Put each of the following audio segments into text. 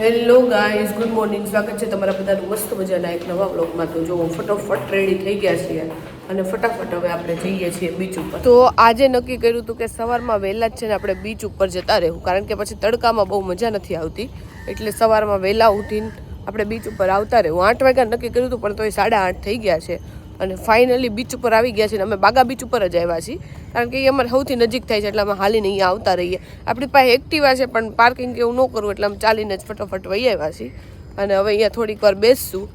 Hello guys, good morning. સ્વાગત છે તમારા બધાનું મસ્ત મજાના એક નવા વ્લોગમાં. તો જો ફટોફટ રેડી થઈ ગયા છીએ અને ફટાફટ હવે આપણે જઈએ છીએ બીચ ઉપર. તો આજે નક્કી કર્યું હતું કે સવારમાં વહેલા જ છે ને આપણે બીચ ઉપર જતા રહેવું, કારણ કે પછી તડકામાં બહુ મજા નથી આવતી. એટલે સવારમાં વહેલા ઉઠીને આપણે બીચ ઉપર આવતા રહેવું. 8 વાગ્યા નક્કી કર્યું હતું, પણ તોય 8:30 થઈ ગયા છે અને ફાઇનલી બીચ ઉપર આવી ગયા છે. અમે બાગા બીચ ઉપર જ આવ્યા છીએ, કારણ કે એ અમારે સૌથી નજીક થાય છે, એટલે અમે હાલીને અહીંયા આવતા રહીએ. આપણી પાસે એક્ટિવા છે, પણ પાર્કિંગ એવું ન કરવું, એટલે અમે ચાલીને જ ફટાફટ વહી આવ્યા છીએ. અને હવે અહીંયા થોડીક વાર બેસશું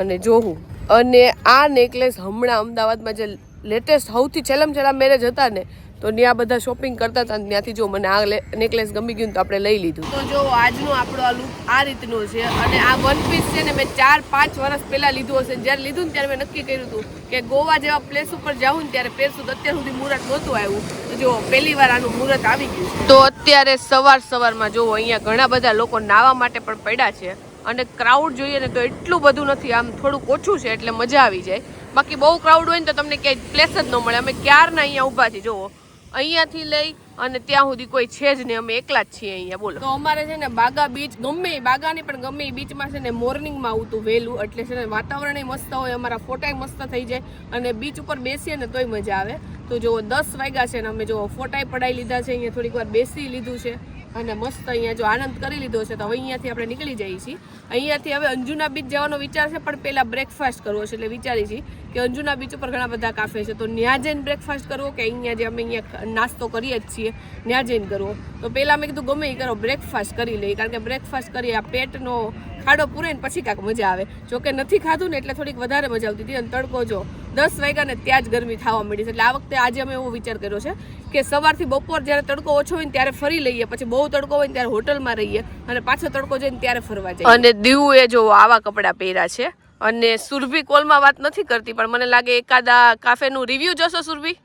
અને જોવું. અને આ નેકલેસ હમણાં અમદાવાદમાં જે લેટેસ્ટ સૌથી છેલ્લા મેરેજ હતા ને, તો ત્યાં બધા શોપિંગ કરતા હતા, ત્યાંથી જો મને આ નેકલેસ ગમી ગયું તો આપણે લઈ લીધું. તો જો આજનો આપણો આ લુક આ રીતનો છે. અને આ વન પીસ છે ને મેં 4-5 વર્ષ પહેલાં લીધું હશે. જ્યારે લીધું ને ત્યારે મેં નક્કી કર્યું હતું કે ગોવા જેવા પ્લેસ ઉપર જાઉં ને ત્યારે પહેરશું. તો અત્યાર સુધી મુહૂર્ત નહોતું આવ્યું, તો જો પહેલી વાર આનું મુહૂર્ત આવી ગયું. તો અત્યારે સવારમાં જો અહીંયા ઘણા બધા લોકો નાહવા માટે પણ પડ્યા છે. અને ક્રાઉડ જોઈએ ને તો એટલું બધું નથી, આમ થોડુંક ઓછું છે, એટલે મજા આવી જાય. બાકી બહુ ક્રાઉડ હોય ને તો તમને ક્યાંય પ્લેસ જ ન મળે. અમે ક્યારના અહીંયા ઊભા છીએ, જુઓ અહીંયાથી લઈ અને ત્યાં સુધી કોઈ છે જ નહીં, અમે એકલા જ છીએ અહીંયા. બોલો. તો અમારે છે ને બાગા બીચ ગમે બાગાની પણ ગમે એ બીચમાં છે ને મોર્નિંગમાં આવતું વહેલું, એટલે છે ને વાતાવરણ મસ્ત હોય, અમારા ફોટાય મસ્ત થઈ જાય અને બીચ ઉપર બેસીએ ને તોય મજા આવે. તો જો 10 વાગ્યા છે ને અમે જો ફોટાય પડાવી લીધા છે, અહીંયા થોડીક વાર બેસી લીધું છે અને મસ્ત અહીંયા જો આનંદ કરી લીધો છે. તો હવે અહીંયાથી આપણે નીકળી જઈએ છીએ. અહીંયાથી હવે અંજુના બીચ જવાનો વિચાર છે, પણ પહેલાં બ્રેકફાસ્ટ કરવો છે. એટલે વિચારી છીએ કે અંજુના બીચ ઉપર ઘણા બધા કાફે છે, તો ત્યાં જઈને બ્રેકફાસ્ટ કરવો કે અહીંયા જે અમે અહીંયા નાસ્તો કરીએ જ છીએ ત્યાં જઈને કરવો. તો પહેલાં મેં કીધું ગમે એ કરો, બ્રેકફાસ્ટ કરી લઈએ, કારણ કે બ્રેકફાસ્ટ કરીએ આ પેટનો ખાડો પૂરે ને પછી કાંઈક મજા આવે. જોકે નથી ખાધું ને એટલે થોડીક વધારે મજા આવતી હતી. અને તડકો જો 10 વાગ્યા ને ત્યાં જ ગરમી થવા મળી છે. એટલે આ વખતે આજે અમે એવો વિચાર કર્યો છે કે સવારથી બપોર જ્યારે તડકો ઓછો હોય ને ત્યારે ફરી લઈએ, પછી બહુ તડકો હોય ને ત્યારે હોટલમાં રહીએ અને પાછો તડકો જઈને ત્યારે ફરવા જઈએ. અને દીવુએ જો આવા કપડાં પહેર્યા છે. અને સુરભી કોલમાં વાત નથી કરતી, પણ મને લાગે એકાદા કાફેનું રિવ્યુ જોશો સુરભી,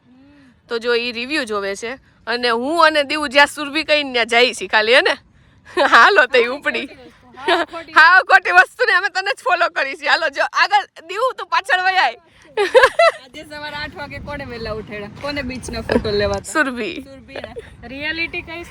તો જો એ રિવ્યુ જોવે છે. અને હું અને દીવ જ્યાં સુરભી કહીને ત્યાં જઈ છીએ ખાલી, હે ને હાલો તે ઉપડી હા ખોટી વસ્તુ ને અમે તને જ ફોલો કરીશું. હાલો જો આગળ દીવ તું પાછળ વયાય. આજે સવારે 8 વાગે કોને વેલા ઉઠાડ્યા, કોને બીચ ના ફોટો લેવા? સુરભી રિયાલિટી કઈસ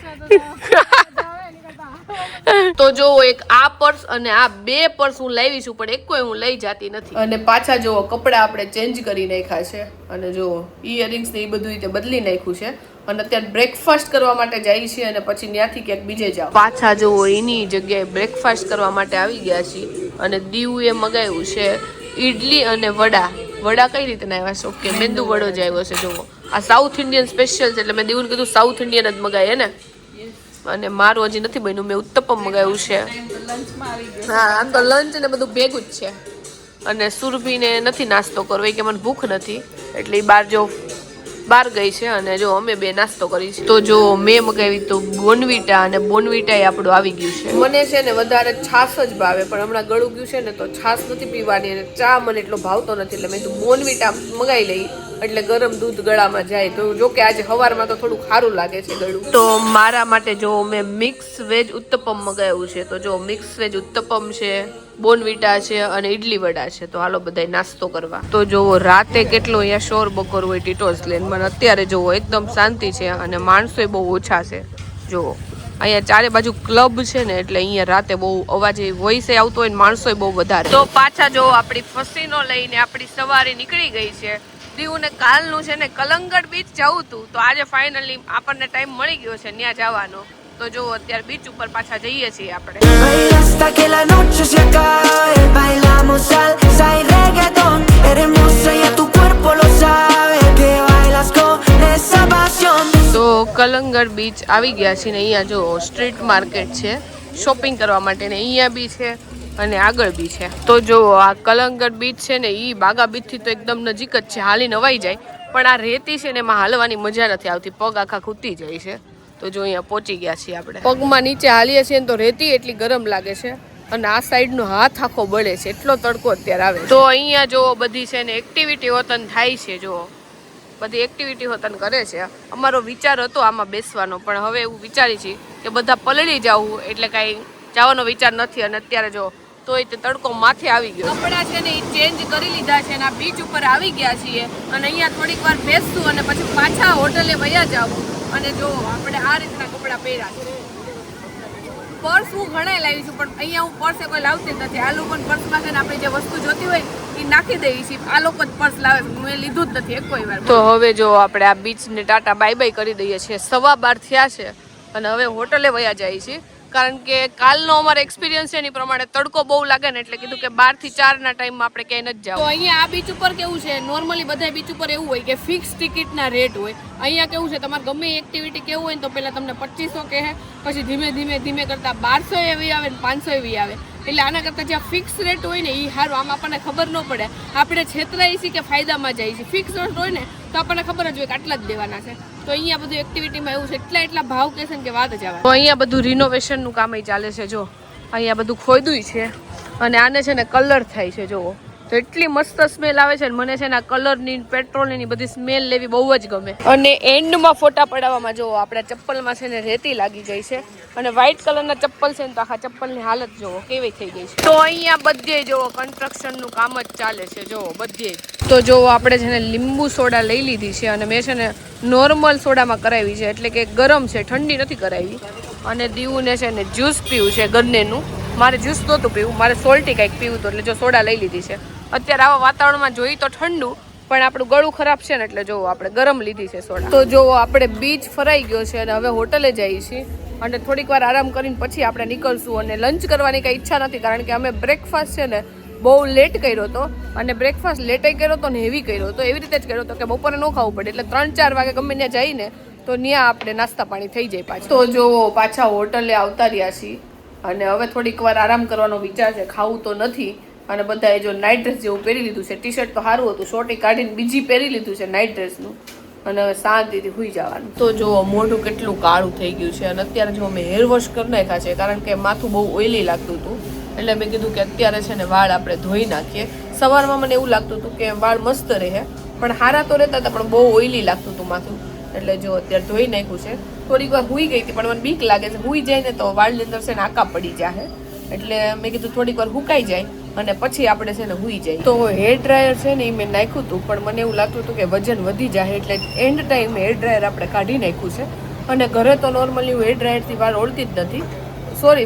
તો જો એક આ પર્સ અને આ 2 પર્સ હું લાવી છું, પણ એક કોઈ હું લઈ જતી નથી. અને પાછા જો કપડા આપણે ચેન્જ કરી નાખ્યા છે અને જો ઇયરિંગ્સ ને એ બધું રીતે બદલી નાખ્યું છે. અને અત્યારે બ્રેકફાસ્ટ કરવા માટે જઈએ છીએ અને પછી ત્યાંથી ક્યાંક બીજે જાવ. પાછા જો એની જગ્યાએ બ્રેકફાસ્ટ કરવા માટે આવી ગયા છીએ. અને દીવે મગાવ્યું છે ઈડલી અને વડા. વડા કઈ રીતે આવ્યા છે? ઓકે, મેંદુ વડો જ આવ્યો છે. જુઓ આ સાઉથ ઇન્ડિયન સ્પેશિયલ છે, એટલે મેં દીવને કીધું સાઉથ ઇન્ડિયન જ મગાય ને. અને મારું હજી નથી બન્યું, મેં ઉત્તપમ મગાવ્યું છે. હા, આમ તો લંચ ને બધું ભેગું જ છે. અને સુરભીને નથી નાસ્તો કરવો, કે મને ભૂખ નથી, એટલે બહાર ગઈ છે. અને જો અમે 2 નાસ્તો કરી છે. તો જો મેં મગાવી તો બોનવીટા, અને બોનવીટા આપણું આવી ગયું છે. મને છે ને વધારે છાશ જ ભાવે, પણ હમણાં ગળું ગયું છે ને તો છાશ નથી પીવાની, અને ચા મને એટલો ભાવતો નથી, એટલે મેં તો બોનવીટા મગાવી લઈ, એટલે ગરમ દૂધ ગળામાં જાય. તો જો કે આજે સવારમાં તો થોડું સારું લાગે છે ગળું. તો મારા માટે જો મેં મિક્સ વેજ ઉત્તપમ મગાવ્યું છે. તો જો મિક્સ વેજ ઉત્તપમ છે, બોનવીટા છે અને ઈડલી વડા છે. તો હાલો બધાય નાસ્તો કરવા. તો જોવો રાતે કેટલો અહીંયા શોર બકોર હોય ટીટોસ લેન, પણ અત્યારે જોવો એકદમ શાંતિ છે અને માણસોય બહુ ઓછા છે. જોવો અહીંયા ચારે બાજુ ક્લબ છે ને, એટલે અહીંયા રાતે બહુ અવાજ વોઇસ આવતો હોય ને માણસોય બહુ વધારે. તો પાછા જો આપણી ફસીનો લઈને આપણી સવારે નીકળી ગઈ છે. દીવને કાલનું છે ને કલંગડ બીચ જવું હતું, તો આજે ફાઇનલી આપણને ટાઈમ મળી ગયો છે ત્યાં જવાનો. તો જો અત્યારે બીચ ઉપર પાછા જઈએ છીએ આપણે. તો કલંગડ બીચ આવી ગયા છે ને અહીંયા જો સ્ટ્રીટ માર્કેટ છે શોપિંગ કરવા માટે, ને અહીંયા બી છે અને આગળ બી છે. તો જો આ કલંગડ બીચ છે ને એ બાગા બીચ થી તો એકદમ નજીક જ છે, હાલી નવાઈ જાય. પણ આ રેતી છે ને એમાં હાલવાની મજા નથી આવતી, પગ આખા ખૂતી જાય છે. તો જો અહીંયા પહોંચી ગયા છીએ આપણે. પગમાં નીચે હાલીએ છીએ ને તો રેતી એટલી ગરમ લાગે છે, અને આ સાઈડનો હાથ આખો બળે છે, એટલો તડકો અત્યારે આવે. તો અહીંયા જો બધી છે ને એક્ટિવિટી હોતન થાય છે, જો બધી એક્ટિવિટી હોતન કરે છે. અમારો વિચાર હતો આમાં બેસવાનો, પણ હવે એવું વિચારી છીએ કે બધા પલળી જવું, એટલે કાંઈ જવાનો વિચાર નથી. અને અત્યારે જો તોય તે તડકો માથે આવી ગયો. કપડા છે ને એ ચેન્જ કરી લીધા છે અને આ બીચ ઉપર આવી ગયા છીએ. અને અહીંયા થોડીક વાર બેસશું અને પછી પાછા હોટલે વયા જવું. અને જો આપણે આ રીતના કપડા પહેર્યા છે. પર્સ હું ઘણા લાવી છું, પણ અહીંયા હું પર્સ કોઈ લાવતી જ નથી. આ લોકો પર્સમાં છે ને આપણે જે વસ્તુ જોતી હોય એ નાખી દઈએ છીએ. આ લોકો જ પર્સ લાવે છે, મેં લીધું જ નથી એક કોઈ વાર. તો હવે જો આપણે આ બીચને ટાટા બાય બાય કરી દઈએ છીએ. 12:15 થયા છે અને હવે હોટલે વયા જાય છે, કારણ કે કાલનો અમારો એક્સપિરિયન્સ છે એની પ્રમાણે તડકો બહુ લાગે ને, એટલે કીધું કે 12 થી 4 ના ટાઈમમાં આપણે ક્યાંય નથી જવું. તો અહીંયા આ બીચ ઉપર કેવું છે, નોર્મલી બધા બીચ ઉપર એવું હોય કે ફિક્સ ટિકિટના રેટ હોય. અહીંયા કેવું છે, તમારે ગમે એક્ટિવિટી કેવું હોય ને તો પહેલાં તમને 2500 કહે, પછી ધીમે કરતા 1200 એવી આવે ને 500 એવી આવે. એટલે આના કરતાં જ્યાં ફિક્સ રેટ હોય ને એ સારું. આમ આપણને ખબર ન પડે, આપણે છેતરાઈ છીએ કે ફાયદામાં જાય છે. ફિક્સ રેટ હોય ને તો આપણને ખબર જ હોય કે આટલા જ દેવાના છે. તો અહીંયા બધું એક્ટિવિટીમાં એવું છે, એટલા ભાવ કહે છે ને કે વાત જ આવે. તો અહીંયા બધું રિનોવેશનનું કામ ચાલે છે. જો અહીંયા બધું ખોદ્યું છે અને આને છે ને કલર થાય છે. જુઓ તો એટલી મસ્ત સ્મેલ આવે છે ને, મને છે ને આ કલરની પેટ્રોલની બધી સ્મેલ લેવી બહુ જ ગમે. અને એન્ડમાં ફોટા પડાવવામાં જો આપણા ચપ્પલમાં છે ને રેતી લાગી ગઈ છે, અને વ્હાઈટ કલરના ચપ્પલ છે ને તો આખા ચપ્પલની હાલત જોવો કેવી થઈ ગઈ છે. તો અહીંયા બધે જોવો કન્સ્ટ્રક્શનનું કામ જ ચાલે છે. જોવો બધે તો જોવો આપણે છે ને લીંબુ સોડા લઈ લીધી છે, અને મેં છે ને નોર્મલ સોડામાં કરાવી છે, એટલે કે ગરમ છે, ઠંડી નથી કરાવી. અને દીવુને છે ને જ્યુસ પીવું છે ગન્નેનું. મારે જ્યુસ નહોતું પીવું, મારે સોલ્ટી કંઈક પીવું હતું, એટલે જો સોડા લઈ લીધી છે. અત્યારે આવા વાતાવરણમાં જોઈ તો ઠંડુ, પણ આપણું ગળું ખરાબ છે ને એટલે જો આપણે ગરમ લીધી છે સોડા. તો જો આપણે બીચ ફરાઈ ગયો છે અને હવે હોટલે જઈએ છીએ, અને થોડીક વાર આરામ કરીને પછી આપણે નીકળશું. અને લંચ કરવાની કંઈ ઈચ્છા નથી, કારણ કે અમે બ્રેકફાસ્ટ છે ને બહુ લેટ કર્યો હતો, અને બ્રેકફાસ્ટ લેટ કર્યો હતો ને હેવી કર્યો હતો. એવી રીતે જ કર્યો હતો કે બપોરે ન ખાવું પડે, એટલે 3-4 વાગે ગમે ત્યાં જઈને તો ત્યાં આપણે નાસ્તા પાણી થઈ જાય પાછું. તો જો પાછા હોટલે આવતા રહ્યા છીએ, અને હવે થોડીક વાર આરામ કરવાનો વિચાર છે. ખાવું તો નથી, અને બધાએ જો નાઇટ ડ્રેસ જેવું પહેરી લીધું છે. ટી શર્ટ તો સારું હતું, શોર્ટી કાઢીને બીજી પહેરી લીધું છે નાઇટ ડ્રેસનું, અને હવે શાંતિથી સુઈ જવાનું. તો જો મોઢું કેટલું કાળું થઈ ગયું છે, અને અત્યારે જો મેં હેર વોશ કરી નાખ્યા છે, કારણ કે માથું બહુ ઓઇલી લાગતું હતું. એટલે મેં કીધું કે અત્યારે છે ને વાળ આપણે ધોઈ નાખીએ. સવારમાં મને એવું લાગતું હતું કે વાળ મસ્ત રહે, પણ હારા તો રહેતા હતા, પણ બહુ ઓઇલી લાગતું હતું માથું. એટલે જો અત્યારે ધોઈ નાખ્યું છે. થોડીક વાર હુઈ ગઈ હતી, પણ મને બીક લાગે છે, હુઈ જાય ને તો વાળની અંદર છે ને આકા પડી જાય. એટલે મેં કીધું થોડીક વાર હુકાઈ જાય અને પછી આપણે છે ને હુઈ જાય. તો હેર ડ્રાયર છે ને એ મેં નાખ્યું હતું, પણ મને એવું લાગતું હતું કે વજન વધી જાય, એટલે એન્ડ ટાઈમે હેર ડ્રાયર આપણે કાઢી નાખ્યું છે. અને ઘરે તો નોર્મલી હું હેર ડ્રાયરથી વાળ ઓળતી જ નથી,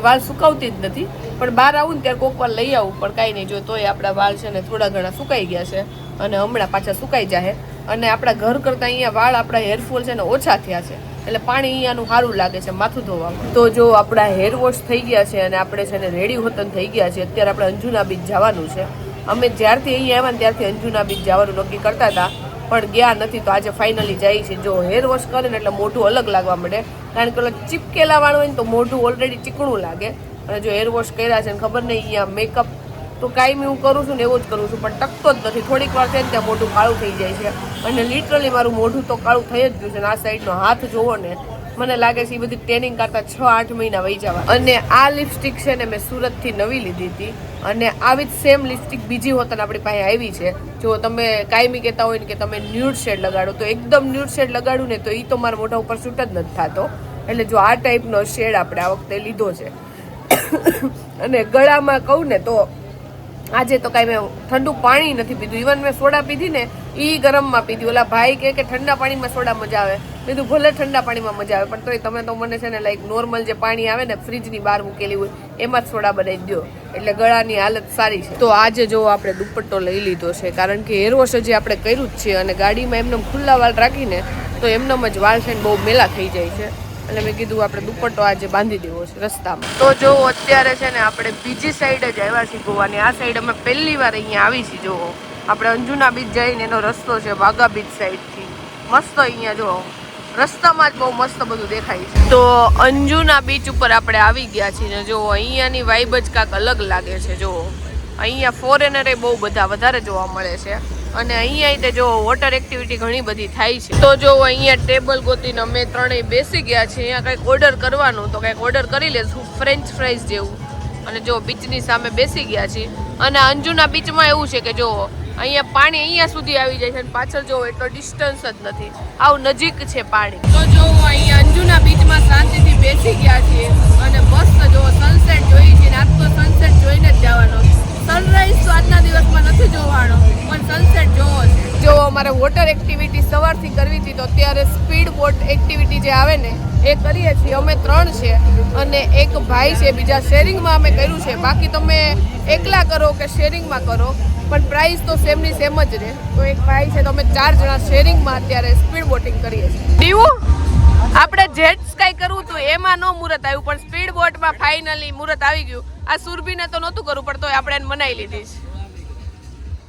વાળ સુકાવતી જ નથી, પણ બહાર આવું ને ત્યારે કોક વાર લઈ આવું, પણ કાંઈ નહીં. જો તોય આપણા વાળ છે ને થોડા ઘણા સુકાઈ ગયા છે, અને હમણાં પાછા સુકાઈ જાય. અને આપણા ઘર કરતાં અહીંયા વાળ આપણા હેરફોલ છે ને ઓછા થયા છે, એટલે પાણી અહીંયાનું સારું લાગે છે માથું ધોવામાં. તો જો આપણા હેર વોશ થઈ ગયા છે, અને આપણે છે ને રેડી હોતન થઈ ગયા છે. અત્યારે આપણે અંજુના બીચ જવાનું છે. અમે જ્યારથી અહીંયા આવ્યા ને ત્યારથી અંજુના બીચ જવાનું નક્કી કરતા હતા, પણ ગયા નથી. તો આજે ફાઇનલી જાય છે. જો હેર વોશ કરે ને એટલે મોઢું અલગ લાગવા મળે, કારણ કે ઓલા ચીપકેલા વાળું હોય ને તો મોઢું ઓલરેડી ચીકણું લાગે. અને જો હેર વોશ કર્યા છે ને ખબર નહીં, અહીંયા મેકઅપ તો કાંઈ હું કરું છું ને એવું જ કરું છું, પણ ટકતો જ નથી. થોડીક વાર છે ને ત્યાં મોઢું કાળું થઈ જાય છે, અને લિટરલી મારું મોઢું તો કાળું થઈ જ ગયું છે. આ સાઈડનો હાથ જોવો ને, મને લાગે છે એ બધી ટ્રેનિંગ કરતા 6-8 મહિના વહી જવા. અને આ લિપસ્ટિક છે ને મેં સુરતથી નવી લીધી હતી, અને આવી જ સેમ લિપસ્ટિક બીજી હોતન આપણી પાસે આવી છે. જો તમે કાયમી કહેતા હોય ને કે તમે ન્યૂડ શેડ લગાડો, તો એકદમ ન્યૂડ શેડ લગાડું ને તો એ તો મારા મોઢા ઉપર શૂટ જ નથી થતો. એટલે જો આ ટાઈપનો શેડ આપણે આ વખતે લીધો છે. અને ગળામાં કહું ને તો આજે તો કાંઈ મેં ઠંડુ પાણી નથી પીધું. ઇવન મેં સોડા પીધી ને એ ગરમમાં પીધી. ઓલા ભાઈ કે ઠંડા પાણીમાં સોડા મજા આવે, કીધું ભલે ઠંડા પાણીમાં મજા આવે, પણ તોય તમે તો મને છે ને લાઈક નોર્મલ જે પાણી આવે ને ફ્રીજની બહાર મૂકેલી હોય એમાં જ સોડા બનાવી દો, એટલે ગળાની હાલત સારી છે. તો આજે જો આપણે દુપટ્ટો લઈ લીધો છે, કારણ કે હેર વોશ હજી આપણે કર્યું જ છે, અને ગાડીમાં એમને ખુલ્લા વાળ રાખીને તો એમનેમ જ વાળ છે ને બહુ મેલા થઈ જાય છે. એટલે મેં કીધું આપણે દુપટ્ટો આજે બાંધી દેવો છે રસ્તામાં. તો જો અત્યારે છે ને આપણે બીજી સાઈડ જ આવ્યા છીએ ગોવાની. આ સાઈડ અમે પહેલી વાર અહીંયા આવી છીએ. જો આપણે અંજુના બીચ જઈને એનો રસ્તો છે વાઘા બીચ સાઈડથી. મસ્ત અહીંયા જો રસ્તામાં જ બહુ મસ્ત બધું દેખાય છે. તો અંજુના બીચ ઉપર આપણે આવી ગયા છીએ ને જો અહીંયાની વાઇબ જ કાંક અલગ લાગે છે. જો અહીંયા ફોરેનરે બહુ બધા વધારે જોવા મળે છે, અને અહીંયા તે જો વોટર એક્ટિવિટી ઘણી બધી થાય છે. તો જો અહીંયા ટેબલ ગોતીને અમે ત્રણેય બેસી ગયા છે. અહીંયા કંઈક ઓર્ડર કરવાનું તો કંઈક ઓર્ડર કરી લેશું ફ્રેન્ચ ફ્રાઈઝ જેવું, અને જો બીચની સામે બેસી ગયા છીએ. અને અંજુના બીચમાં એવું છે કે જો અહીંયા પાણી અહીંયા સુધી આવી જાય છે, અને પાછળ જો એટલો ડિસ્ટન્સ જ નથી, આવું નજીક છે પાણી. તો જો અહીંયા અંજુના બીચમાં શાંતિથી બેસી ગયા છીએ, અને મસ્ત જો સનસેટ જોઈ છે. આજ તો સનસેટ જોઈને જ જવાનો. સનરાઈઝ તો આજના દિવસમાં નથી જોવાનો, પણ સનસેટ જોવો છે. જો અમારે વોટર એક્ટિવિટી સવાર સવારથી કરવી હતી તો અત્યારે સ્પીડ બોટ એક્ટિવિટી જે આવે ને એ કરીએ છીએ. અમે 3 છે અને એક ભાઈ છે, બીજા શેરિંગમાં અમે કર્યું છે. બાકી તમે એકલા કરો કે શેરિંગમાં કરો પણ પ્રાઇસ તો સેમની સેમ જ રહે. તો એક ભાઈ છે તો અમે 4 જણા શેરિંગમાં અત્યારે સ્પીડ બોટિંગ કરીએ છીએ. દીવું આપણે જેટ સ્કાય કરવું હતું એમાં નો મુહૂર્ત આવ્યું પણ સ્પીડ બોટમાં ફાઇનલી મુહૂર્ત આવી ગયું. આ સુરભીને તો નહોતું કરવું પણ તોય આપણે એને મનાવી લીધી છે.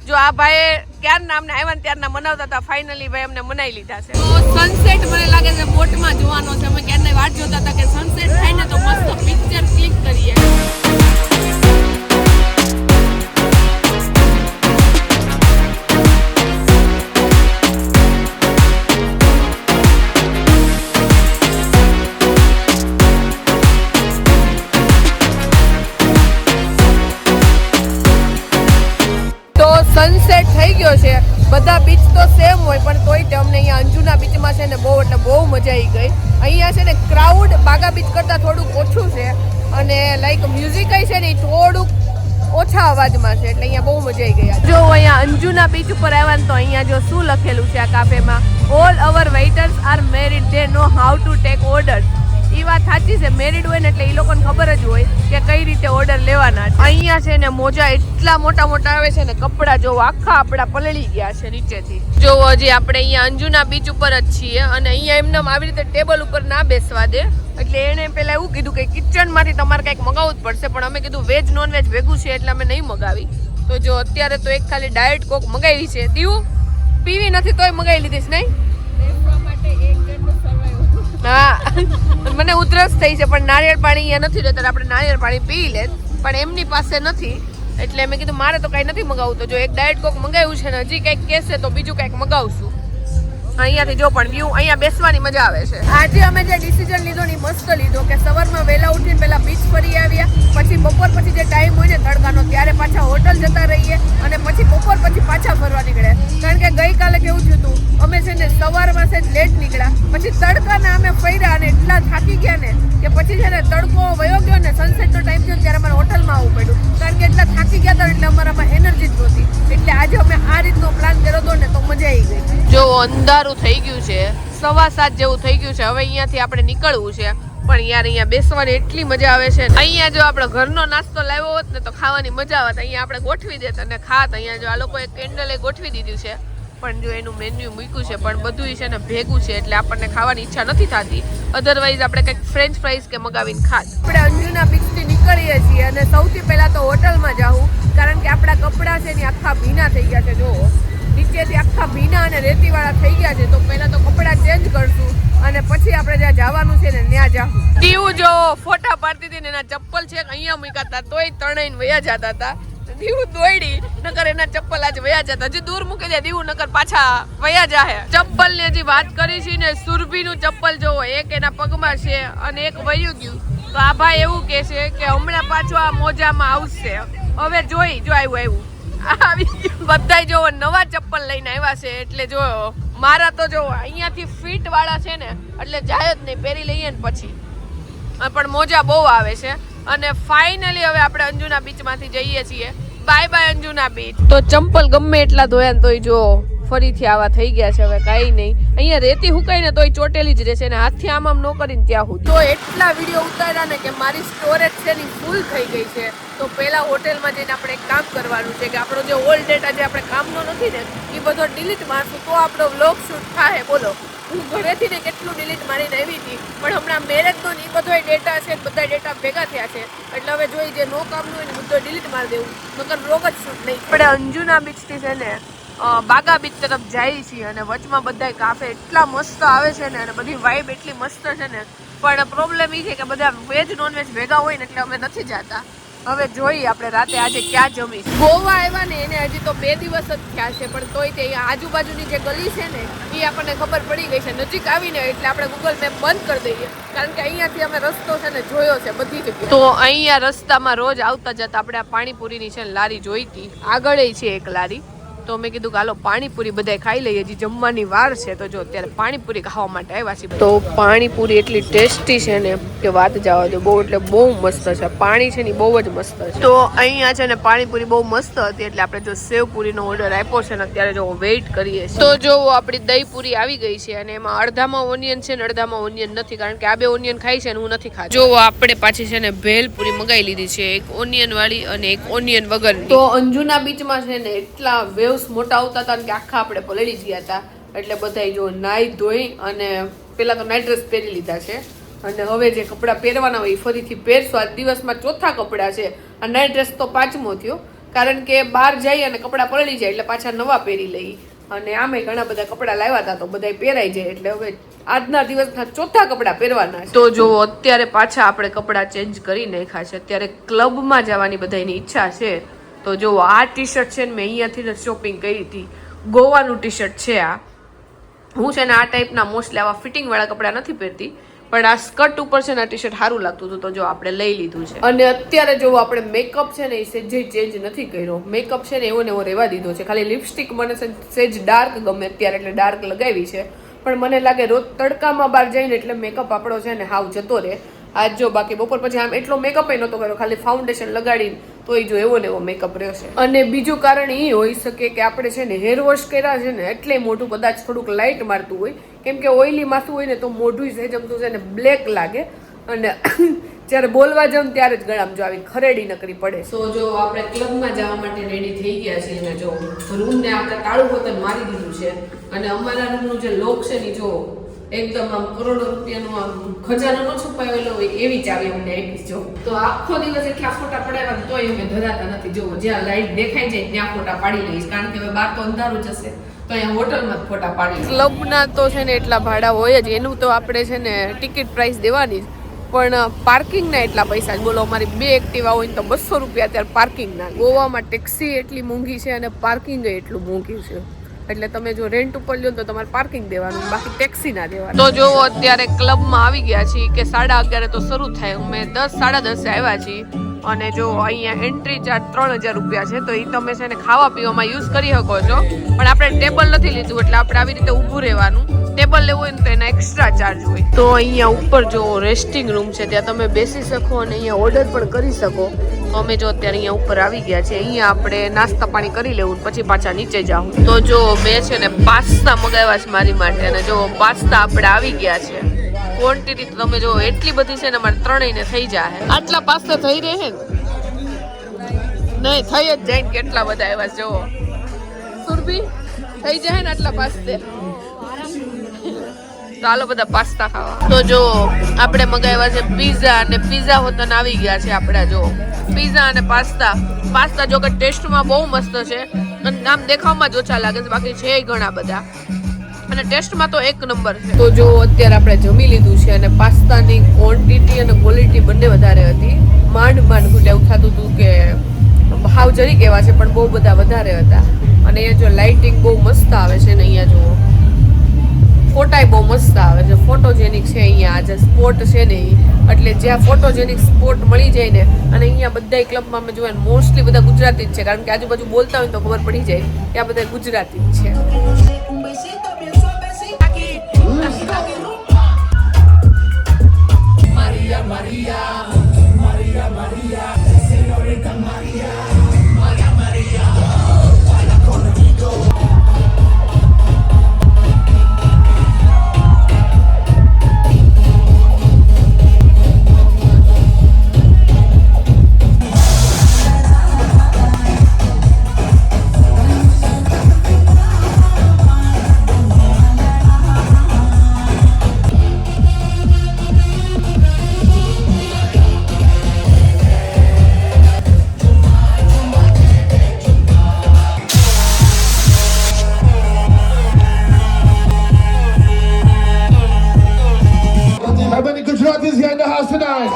જો આ ભાઈ ક્યારના અમને આવ્યા ને ત્યારના મનાવતા હતા, ફાઇનલી ભાઈ અમને મનાવી લીધા છે. તો સનસેટ મને લાગે છે બોટમાં જોવાનો છે. અમે ક્યારની વાટ જોતા હતા કે સનસેટ થાય ને તો મસ્ત પિક્ચર ક્લિક કરીએ. સનસેટ થઈ ગયો છે. બધા બીચ તો સેમ હોય પણ તોય તે અમને અહીંયા અંજુના બીચમાં છે ને બહુ એટલે બહુ મજા આવી ગઈ. અહીંયા છે ને ક્રાઉડ બાગા બીચ કરતાં થોડુંક ઓછું છે અને લાઈક મ્યુઝિક છે ને એ થોડુંક ઓછા અવાજમાં છે એટલે અહીંયા બહુ મજા આવી ગઈ. જો અહીંયા અંજુના બીચ ઉપર આવ્યા ને તો અહીંયા જો શું લખેલું છે આ કાફેમાં, all our waiters are married, they know how to take orders. એ વાત સાચી છે, મેરિડ હોય ને એટલે એ લોકોને ખબર જ હોય કે કઈ રીતે ઓર્ડર લેવાના. અહીંયા છે ને મોજા એટલા મોટા મોટા આવે છે ને, કપડા જો આખા આપડા પલળી ગયા છે નીચેથી. જો હજી આપણે અહીંયા અંજુના બીચ ઉપર જ છીએ અને અહીંયા એમને આવી રીતે ટેબલ ઉપર ના બેસવા દે એટલે એને પેલા એવું કીધું કે કિચન માંથી તમારે કંઈક મગાવવું જ પડશે. પણ અમે કીધું વેજ નોન વેજ ભેગું છે એટલે અમે નહીં મગાવી. તો જો અત્યારે તો એક ખાલી ડાયટ કોક મગાવી છે. દીવું પીવી નથી તોય મગાવી લીધીશ નહીં? હા મને ઉધરસ થઈ છે પણ નારિયેળ પાણી અહીંયા નથી રહેતા, આપણે નારિયેળ પાણી પી લે પણ એમની પાસે નથી એટલે મેં કીધું મારે તો કઈ નથી મગાવવું. તો જો એક ડાયટ કોક મંગાવ્યું છે ને હજી કંઈક કહેશે તો બીજું કંઈક મગાવશું. અહીંયાથી જો પણ વ્યૂ અહીંયા બેસવાની મજા આવે છે. આજે અમે જે ડિસિઝન લીધો ને મસ્ત લીધો કે સવારમાં વહેલા ઉઠીને પહેલા બીચ ફરી આવ્યા, પછી બપોર પછી જે ટાઈમ હોય ને તડકાનો ત્યારે પાછા હોટલ જતા રહીએ અને પછી બપોર પછી પાછા ફરવા નીકળ્યા. કારણ કે ગઈકાલે કેવું થયું હતું, અમે છે ને સવારમાં છે લેટ નીકળ્યા, પછી તડકાના અમે ફર્યા અને એટલા થાકી ગયા ને કે પછી છે ને તડકો વયો ગયો ને સનસેટનો ટાઈમ થયો ત્યારે અમારે હોટલમાં આવવું પડ્યું. કારણ કે એટલા થાકી ગયા હતા એટલે અમારામાં એનર્જી જ નહોતી. એટલે આજે અમે આ રીતનો પ્લાન કર્યો હતો ને તો મજા આવી ગઈ. જો અંધારું થઈ ગયું છે, 7:15 જેવું થઈ ગયું છે. હવે અહીંયાથી આપણે નીકળવું છે પણ યાર અહીંયા બેસવાની એટલી મજા આવે છે. અહીંયા જો આપણે ઘરનો નાસ્તો લાવ્યો હોત ને તો ખાવાની મજા આવત. અહીંયા આપણે ગોઠવી દેત અને ખાત. અહીંયા જો આ લોકોએ કેન્ડલે ગોઠવી દીધું છે પણ જો એનું મેન્યુ મૂક્યું છે પણ બધું છે ને ભેગું છે એટલે આપણને ખાવાની ઈચ્છા નથી થતી. અધરવાઇઝ આપણે કંઈક ફ્રેન્ચ ફ્રાઈઝ કે મગાવીને ખાત. આપણે અંજુના બીચથી નીકળીએ છીએ અને સૌથી પહેલા તો હોટલમાં જાઉં કારણ કે આપણા કપડાં છે ને આખા ભીના થઈ ગયા છે. જો નીચેથી આખા ભીના અને રેતીવાળા થઈ ગયા છે તો પહેલા તો કપડાં ચેન્જ કરશું અને પછી આપણે જ્યાં જવાનું છે ને ત્યાં જાઉં. દીવું જો ફોટા પાડતી હતી ને એના ચપ્પલ છે અહીંયા મૂક્યા હતા તોય તણાઈને વયા જતા હતા. દીવું દોડી નકર એના ચપ્પલ આજે વયા જતા. હજી દૂર મૂકી દે દીવું નકર પાછા વયા જાહે. ચપ્પલ ની હજી વાત કરી છે ને, સુરભીનું ચપ્પલ જોવો, એક એના પગમાં છે અને એક વયું ગયું. તો આ ભાઈ એવું કે છે કે હમણાં પાછો આ મોજામાં આવશે. હવે જોઈ જો આવ્યું બધા જો નવા ચપ્પલ લઈને આવ્યા છે એટલે જો મારા તો જો અહીંયાથી ફીટ વાળા છે ને એટલે જાય જ નહીં, પહેરી લઈએ ને પછી. પણ મોજા બહુ આવે છે અને ફાઇનલી હવે આપણે અંજુના બીચમાંથી જઈએ છીએ. Bye bye Anjuna beach. તો ચંપલ ગમે એટલા ધોયા ને તોય જો ફરીથી આવા થઈ ગયા છે. હવે કાંઈ નહીં, અહીંયા રેતી હુકાય ને તોય ચોટેલી જ રહેશે ને હાથથી આમ ન કરીને ત્યાં સુધી. તો એટલા વિડીયો ઉતાર્યા ને કે મારી સ્ટોરેજ છે ને ફૂલ થઈ ગઈ છે. તો પહેલા હોટેલમાં જઈને આપણે એક કામ કરવાનું છે કે આપણો જે ઓલ્ડ ડેટા જે આપણે કામનો નથી ને એ બધો ડિલીટ મારશું તો આપણો વ્લોગ શૂટ થાય. બોલો હું ઘરેથી ને કેટલું ડિલીટ મારીને આવી હતી પણ હમણાં મેરેજનો ને એ બધો ડેટા છે, બધા ડેટા ભેગા થયા છે એટલે હવે જોઈ જે નો કામનું હોય ને બધો ડિલીટ મારી દેવું નકર વ્લોગ જ શૂટ નહીં. આપણે અંજુના બીચથી છે ને બાગા બીચ તરફ જઈએ છીએ અને વચમાં બધા કાફે એટલા મસ્ત આવે છે ને અને બધી વાઇબ એટલી મસ્ત છે ને પણ પ્રોબ્લેમ એ છે કે બધા વેજ નોન વેજ ભેગા હોય ને એટલે અમે નથી જતા. હવે જોઈએ આપણે રાતે આજે ક્યાં જમીશું. ગોવા આવ્યા ને એને હજી તો 2 દિવસ જ થયા છે પણ તોય તે આજુબાજુની જે ગલી છે ને એ આપણને ખબર પડી ગઈ છે. નજીક આવીને એટલે આપણે ગૂગલ મેપ બંધ કરી દઈએ કારણ કે અહીંયાથી અમે રસ્તો છે ને જોયો છે બધી જગ્યાએ. તો અહીંયા રસ્તામાં રોજ આવતા જતા આપણે આ પાણીપુરીની છે લારી જોઈ હતી. આગળ છે એક લારી તો મેં કીધું કે હાલો પાણીપુરી બધાય ખાઈ લઈએ, હજી જમવાની વાર છે. તો જો અત્યારે પાણીપુરી ખાવા માટે આવ્યા છીએ. તો પાણીપુરી એટલી ટેસ્ટી છે ને કે વાત જવા દો, બહુ એટલે બહુ મસ્ત છે. પાણી છે ને બહુ જ મસ્ત છે. તો અહીંયા છે ને પાણીપુરી બહુ મસ્ત હતી એટલે આપણે જો સેવપુરીનો ઓર્ડર આપ્યો છે ને અત્યારે જો વેઇટ કરીએ છીએ. તો જો આપણી દહીં પૂરી આવી ગઈ છે અને એમાં અડધામાં ઓનિયન છે ને અડધામાં ઓનિયન નથી, કારણ કે આ બે ઓનિયન ખાઈ છે ને હું નથી ખાતી. જો આપણે પાછી છે ને ભેલપુરી મંગાવી લીધી છે, એક ઓનિયન વાળી અને એક ઓનિયન વગરની. તો અંજુના બીચમાં છે ને એટલા વેવ્સ મોટા આવતા હતા કે આખા આપણે પલળી ગયા હતા. એટલે બધા જો નાઈ ધોઈ અને પેલા તો નાઇટ ડ્રેસ પહેરી લીધા છે અને હવે જે કપડાં પહેરવાના હોય એ ફરીથી પહેરશું. આ દિવસમાં ચોથા કપડાં છે. આ નાઇટ ડ્રેસ તો 5મો થયો, કારણ કે બહાર જઈ અને કપડાં પલળી જાય એટલે પાછા નવા પહેરી લઈ. અને આમે ઘણા બધા કપડાં લાવ્યા હતા તો બધા પહેરાઈ જાય એટલે હવે આજના દિવસના ચોથા કપડાં પહેરવાના. તો જો અત્યારે પાછા આપણે કપડાં ચેન્જ કરી નાખ્યા છે. અત્યારે ક્લબમાં જવાની બધાની ઈચ્છા છે. તો જો આ ટી શર્ટ છે ને મેં અહીંયાથી જ શોપિંગ કરી હતી, ગોવાનું ટી શર્ટ છે આ. હું છે ને આ ટાઈપના મોસ્ટલી આવા ફિટિંગ વાળા કપડાં નથી પહેરતી, પણ આ સ્કર્ટ ઉપર છે ને આ ટી શર્ટ સારું લાગતું હતું તો જો આપણે લઈ લીધું છે. અને અત્યારે જો આપણે મેકઅપ છે ને એ સેજ ચેન્જ નથી કર્યો. મેકઅપ છે ને એવો ને એવો રહેવા દીધો છે. ખાલી લિપસ્ટિક મને સેજ ડાર્ક ગમે અત્યારે એટલે ડાર્ક લગાવી છે, પણ મને લાગે રોજ તડકામાં બહાર જઈને એટલે મેકઅપ આપણો છે ને હાવ જતો રહે. આજ જો બાકી બપોર પછી આમ એટલો મેકઅપ નહોતો કર્યો, ખાલી ફાઉન્ડેશન લગાડીને તોય જો એવો ને એવો મેકઅપ રહ્યો છે. અને બીજું કારણ એ હોઈ શકે કે આપણે છે ને હેર વોશ કર્યા છે ને એટલે મોઢું કદાચ થોડુંક લાઇટ મારતું હોય, કેમ કે ઓઇલી માથું હોય ને તો મોઢું સહેજમતું છે ને બ્લેક લાગે અને જ્યારે બોલવા જાઉં ત્યારે જ ગળામાં જો આવી ખરેડી નકરી પડે. તો જો આપણે ક્લબમાં જવા માટે રેડી થઈ ગયા છીએ અને જો રૂમને આપણે તાળું પોતે મારી દીધું છે અને અમારા રૂમનું જે લોક છે ને જો એકદમ આમ કરોડો રૂપિયાનો આમ ખજાનો ન છુપાયેલો હોય એવી ચાવી અમને આપી. જો તો આખો દિવસ એટલા ફોટા પડાવ્યા તોય અમે ધરાતા નથી. જો જ્યાં લાઈટ દેખાઈ જાય ત્યાં ફોટા પાડી લઈશ, કારણ કે હવે બહાર તો અંધારું જશે તો અહીંયા હોટલમાં જ ફોટા પાડી. ક્લબના તો છે ને એટલા ભાડા હોય જ, એનું તો આપણે છે ને ટિકિટ પ્રાઇસ દેવાની જ, પણ પાર્કિંગના એટલા પૈસા જ. બોલો અમારી 2 એક્ટિવા હોય ને તો 200 રૂપિયા અત્યારે પાર્કિંગના. ગોવામાં ટેક્સી એટલી મોંઘી છે અને પાર્કિંગ એટલું મોંઘી છે, એટલે તમે જો રેન્ટ ઉપર લ્યો તો તમારે પાર્કિંગ દેવાનું, બાકી ટેક્સી ના દેવાનું. તો જો અત્યારે ક્લબમાં આવી ગયા છીએ કે 11:30 તો શરૂ થાય. અમે 10 10:30 આવ્યા છીએ અને જો અહીંયા એન્ટ્રી ચાર્જ 3000 રૂપિયા છે. તો એ તમે છે ને ખાવા પીવામાં યુઝ કરી શકો છો, પણ આપણે ટેબલ નથી લીધું એટલે આપણે આવી રીતે ઊભું રહેવાનું. ટેબલ લેવું હોય ને તો એના એક્સ્ટ્રા ચાર્જ હોય. તો અહીંયા ઉપર જો રેસ્ટિંગ રૂમ છે, ત્યાં તમે બેસી શકો અને અહીંયા ઓર્ડર પણ કરી શકો. તો અમે જો અત્યારે અહીંયા ઉપર આવી ગયા છે. અહીંયા આપણે નાસ્તા પાણી કરી લેવું પછી પાછા નીચે જાઉં. તો જો મેં છે ને પાસ્તા મગાવ્યા છે મારી માટે અને જો પાસ્તા આપણે આવી ગયા છે. ક્વોન્ટિટી તો તમે જો એટલી બધી છે ને અમારે ત્રણેયને થઈ જાય. આટલા પાસ્તા થઈ રહે ને નહીં થઈ જ જાય ને કેટલા બધા આવ્યા જો સુરભી થઈ જાય ને આટલા પાસ્તે. તો હાલો બધા પાસ્તા ખાવા. તો જો આપણે મગાવ્યા છે પીઝા અને પીઝા હોતન આવી ગયા છે આપણા. જો પીઝા અને પાસ્તા. પાસ્તા જો કે ટેસ્ટમાં બહુ મસ્ત છે અને આમ દેખાવમાં જ ઓછા લાગે છે, બાકી છે ઘણા બધા અને ટેસ્ટમાં તો એક નંબર છે. તો જો અત્યારે આપણે જમી લીધું છે અને પાસ્તાની ક્વોન્ટિટી અને ક્વોલિટી બંને વધારે હતી. માંડ ઘૂંટે એવું થતું હતું કે ભાવ જરી કેવા છે પણ બહુ બધા વધારે હતા. અને અહીંયા જો લાઇટિંગ બહુ મસ્ત આવે છે ને અહીંયા જુઓ ફોટાય બહુ મસ્ત આવે છે. ફોટોજેનિક છે અહીંયા આજે સ્પોટ છે ને એટલે જ્યાં ફોટોજેનિક સ્પોટ મળી જાય ને. અને અહીંયા બધા ક્લબમાં અમે જોયા મોસ્ટલી બધા ગુજરાતી જ છે, કારણ કે આજુબાજુ બોલતા હોય તો ખબર પડી જાય કે આ બધા ગુજરાતી જ છે. Maria, Maria, Maria, Maria, señorita Maria, Maria, Maria, baila conmigo. How many Gujaratis here in the house tonight?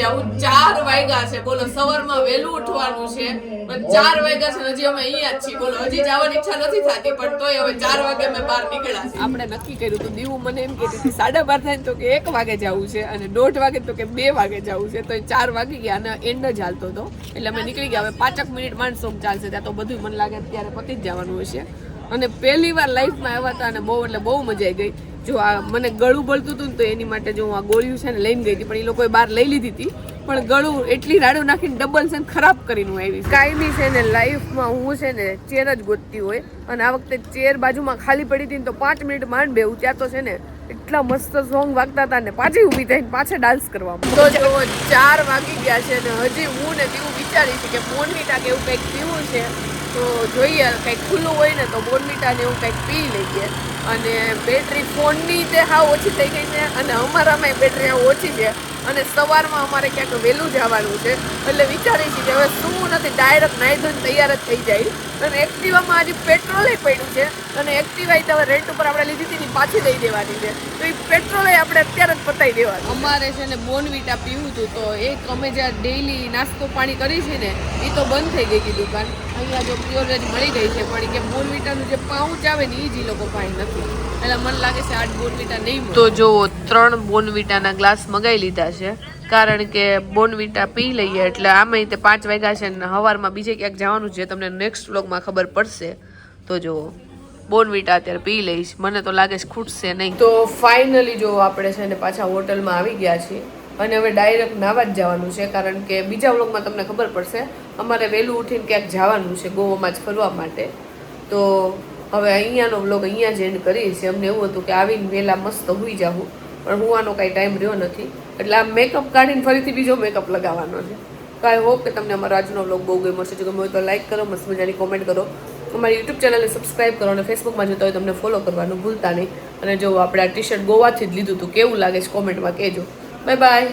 જાવું. 4 વાગ્યા છે બોલો, સવારમાં વહેલું ઉઠવાનું છે પણ 4 વાગ્યા છે હજી અમે અહીંયા જ છીએ બોલો. હજી જવાની ઈચ્છા નથી થતી પણ તોય હવે 4 વાગે અમે બહાર નીકળ્યા છે. આપણે નક્કી કર્યું તો દીવું મને એમ કહેતી હતી 12:30 થાય તો કે 1 વાગે જવું છે અને 1:30 વાગે તો કે 2 વાગે જવું છે, તો 4 વાગી ગયા અને એન્ડ જ હાલતો હતો એટલે અમે નીકળી ગયા. હવે 5 મિનિટ માંડ સોંગ ચાલશે, ત્યાં તો બધું મને લાગે ત્યારે પતી જ જવાનું હશે. અને પહેલી વાર લાઈફમાં આવ્યા હતા અને બહુ એટલે બહુ મજા આવી ગઈ. જો આ મને ગળું બળતું હતું ને તો એની માટે જો હું આ ગોળીઓ છે ને લઈને ગઈ હતી પણ એ લોકોએ બહાર લઈ લીધી હતી, પણ ગળું એટલી રાડું નાખીને ડબલ છે ને ખરાબ કરીને હું આવી. કાયમી છે ને લાઈફમાં હું છે ને ચેર જ ગોતતી હોય અને આ વખતે ચેર બાજુમાં ખાલી પડી હતી ને તો 5 મિનિટ માંડ બેવું, ત્યાં તો છે ને એટલા મસ્ત સોંગ વાગતા હતા ને પાછી ઊભી થઈને પાછા ડાન્સ કરવા. તો જો 4 વાગી ગયા છે ને હજી હું ને તેવું વિચારી છે કે બોર્નવિટા કે એવું કંઈક પીવું છે તો જોઈએ કંઈક ખુલ્લું હોય ને તો બોર્નવિટા ને એવું કંઈક પી લઈએ. અને બેટરી ફોનની તે હાવ ઓછી થઈ ગઈ છે અને અમારામાં બેટરી હાવ ઓછી છે અને સવારમાં અમારે ક્યાંક વહેલું જવાનું છે એટલે વિચારી છે કે હવે શું નથી ડાયરેક્ટ નાહી ધોઈને તૈયાર જ થઈ જાય. અને એક્ટિવામાં હજી પેટ્રોલે પડ્યું છે અને એક્ટિવા હવે રેન્ટ ઉપર આપણે લીધી હતી ને પાછી દઈ દેવાની છે તો એ પેટ્રોલે આપણે અત્યારે જ પતાવી દેવાનું. અમારે છે ને બોર્નવિટા પીવું હતું તો એક અમે જ્યાં ડેઈલી નાસ્તો પાણી કરી છે ને એ તો બંધ થઈ ગઈ હતી દુકાન. અહીંયા જો પ્યોર વેજ મળી ગઈ છે પણ કે બોર્નવિટાનું જે પાઉચ આવે ને એ જ લોકો પાસે નથી એટલે મને લાગે છે 8 બોર્નવિટા નહીં મળે. તો જો 3 બોર્નવિટાના ગ્લાસ મગાવી લીધા છે કારણ કે બોર્નવિટા પી લઈએ એટલે આમાં તે 5 વાગ્યા છે ને સવારમાં બીજે ક્યાંક જવાનું છે, તમને નેક્સ્ટ વ્લોગમાં ખબર પડશે. તો જો બોર્નવિટા અત્યારે પી લઈશ, મને તો લાગે છે ખૂટશે નહીં. તો ફાઇનલી જો આપણે છે ને પાછા હોટલમાં આવી ગયા છીએ અને હવે ડાયરેક્ટ નાવા જ જવાનું છે કારણ કે બીજા વ્લોગમાં તમને ખબર પડશે અમારે વહેલું ઉઠીને ક્યાંક જવાનું છે ગોવામાં જ ફરવા માટે. તો હવે અહીંયાનો વ્લોગ અહીંયા જ એન્ડ કરીએ છીએ. અમને એવું હતું કે આવીને વહેલા મસ્ત હોઈ જાવું પણ હોવાનો કાંઈ ટાઈમ રહ્યો નથી એટલે આ મેકઅપ કાઢીને ફરીથી બીજો મેકઅપ લગાવવાનો છે. તો આઈ હોપ કે તમને અમારો આજનો વ્લોગ બહુ ગમ્યો હશે. જો ગમ્યો હોય તો લાઈક કરો, મસ્ત મજાની કોમેન્ટ કરો, અમારી યુટ્યુબ ચેનલને સબસ્ક્રાઈબ કરો અને ફેસબુકમાં જોતા હોય તમને ફોલો કરવાનું ભૂલતા નહીં. અને જો આપણે આ ટી શર્ટ ગોવાથી જ લીધું હતું, કેવું લાગે છે કોમેન્ટમાં કહેજો. Bye bye.